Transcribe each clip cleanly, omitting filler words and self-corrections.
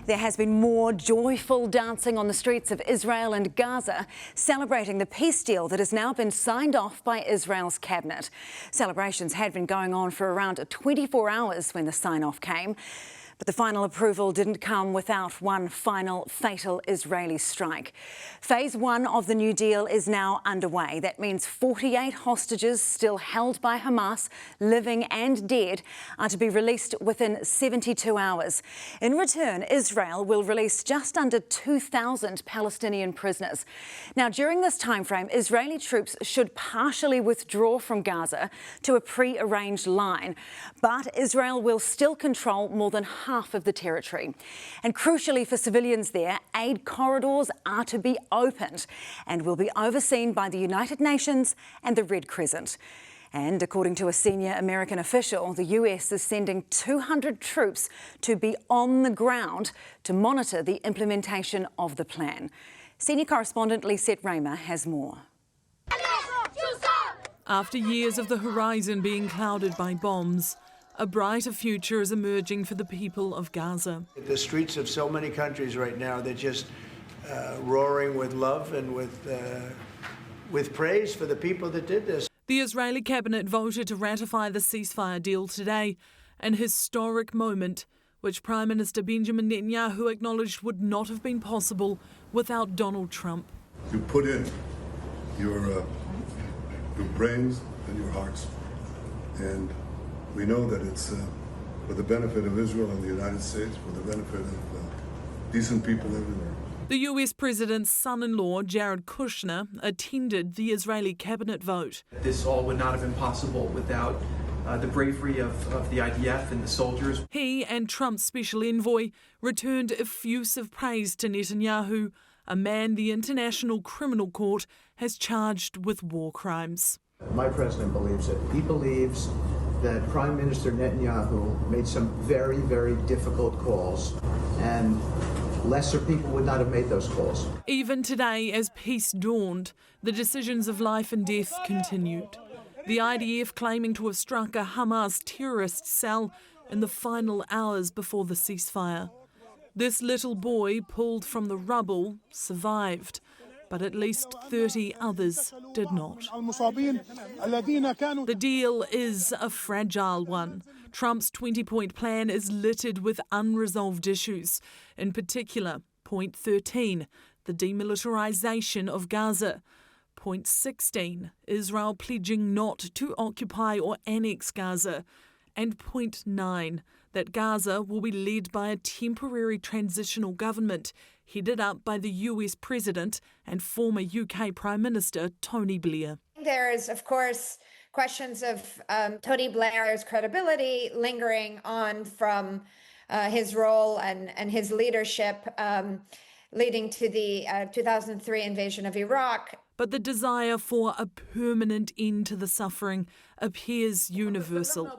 There has been more joyful dancing on the streets of Israel and Gaza, celebrating the peace deal that has now been signed off by Israel's cabinet. Celebrations had been going on for around 24 hours when the sign-off came. But the final approval didn't come without one final fatal Israeli strike. Phase 1 of the new deal is now underway. That means 48 hostages still held by Hamas, living and dead, are to be released within 72 hours. In return, Israel will release just under 2,000 Palestinian prisoners. Now, during this timeframe, Israeli troops should partially withdraw from Gaza to a pre-arranged line. But Israel will still control more than half of the territory. And crucially for civilians there, aid corridors are to be opened and will be overseen by the United Nations and the Red Crescent. And according to a senior American official, the US is sending 200 troops to be on the ground to monitor the implementation of the plan. Senior correspondent Lisette Raymer has more. After years of the horizon being clouded by bombs, a brighter future is emerging for the people of Gaza. The streets of so many countries right now, they're just roaring with love and with praise for the people that did this. The Israeli cabinet voted to ratify the ceasefire deal today, an historic moment which Prime Minister Benjamin Netanyahu acknowledged would not have been possible without Donald Trump. You put in your brains and your hearts, and we know that it's for the benefit of Israel and the United States, for the benefit of decent people everywhere. The US president's son-in-law, Jared Kushner, attended the Israeli cabinet vote. This all would not have been possible without the bravery of the IDF and the soldiers. He and Trump's special envoy returned effusive praise to Netanyahu, a man the International Criminal Court has charged with war crimes. My president believes it. He believes that Prime Minister Netanyahu made some very, very difficult calls, and lesser people would not have made those calls. Even today, as peace dawned, the decisions of life and death continued. The IDF claiming to have struck a Hamas terrorist cell in the final hours before the ceasefire. This little boy, pulled from the rubble, survived, but at least 30 others did not. The deal is a fragile one. Trump's 20-point plan is littered with unresolved issues. In particular, point 13, the demilitarization of Gaza. Point 16, Israel pledging not to occupy or annex Gaza. And point 9, that Gaza will be led by a temporary transitional government headed up by the US President and former UK Prime Minister Tony Blair. There is, of course, questions of Tony Blair's credibility lingering on from his role and his leadership leading to the 2003 invasion of Iraq. But the desire for a permanent end to the suffering appears universal.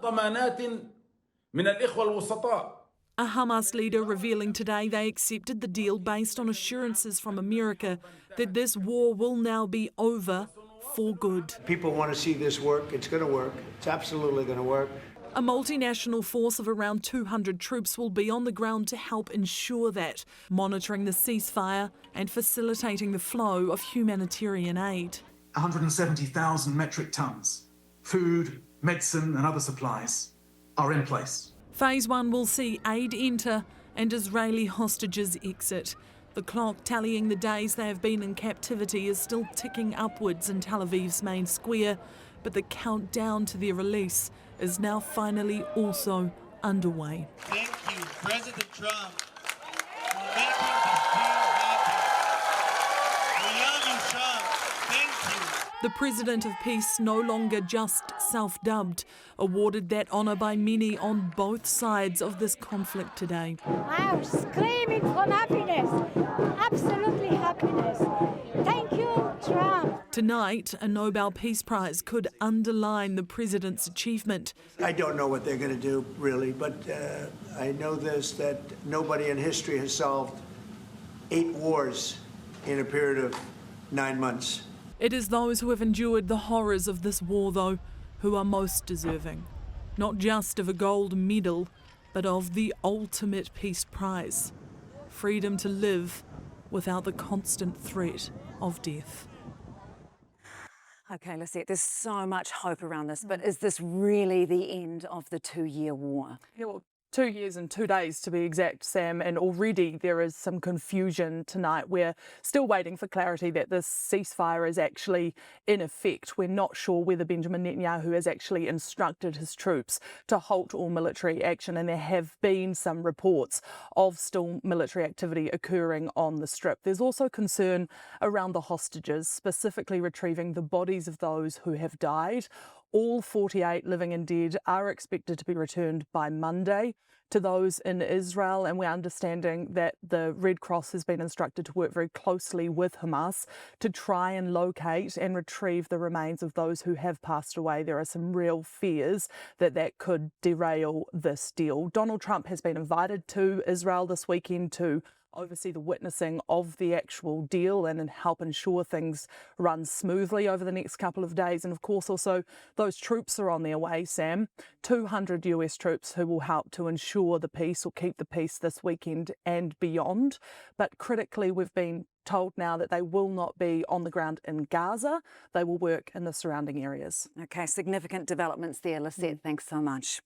A Hamas leader revealing today they accepted the deal based on assurances from America that this war will now be over for good. People want to see this work. It's going to work. It's absolutely going to work. A multinational force of around 200 troops will be on the ground to help ensure that, monitoring the ceasefire and facilitating the flow of humanitarian aid. 170,000 metric tons, food, medicine and other supplies are in place. Phase 1 will see aid enter and Israeli hostages exit. The clock tallying the days they have been in captivity is still ticking upwards in Tel Aviv's main square, but the countdown to their release is now finally also underway. Thank you, President Trump, for making this deal happen. We love you, Trump. Thank you. The President of Peace, no longer just self-dubbed, awarded that honour by many on both sides of this conflict today. I'm screaming for happiness, absolutely happiness. Thank you, Trump. Tonight, a Nobel Peace Prize could underline the President's achievement. I don't know what they're going to do, really, but I know this, that nobody in history has solved 8 wars in a period of 9 months. It is those who have endured the horrors of this war, though, who are most deserving, not just of a gold medal, but of the ultimate peace prize. freedom to live without the constant threat of death. Okay, Lisette, there's so much hope around this, but is this really the end of the 2-year war? Yeah, well, 2 years and 2 days to be exact, Sam, and already there is some confusion tonight. We're still waiting for clarity that this ceasefire is actually in effect. We're not sure whether Benjamin Netanyahu has actually instructed his troops to halt all military action, and there have been some reports of still military activity occurring on the Strip. There's also concern around the hostages, specifically retrieving the bodies of those who have died. All 48 living and dead are expected to be returned by Monday to those in Israel, and we're understanding that the Red Cross has been instructed to work very closely with Hamas to try and locate and retrieve the remains of those who have passed away. There are some real fears that that could derail this deal. Donald Trump has been invited to Israel this weekend to oversee the witnessing of the actual deal and help ensure things run smoothly over the next couple of days. And of course, also those troops are on their way, Sam. 200 US troops who will help to ensure the peace or keep the peace this weekend and beyond. But critically, we've been told now that they will not be on the ground in Gaza. They will work in the surrounding areas. Okay, significant developments there, Lisette. Thanks so much.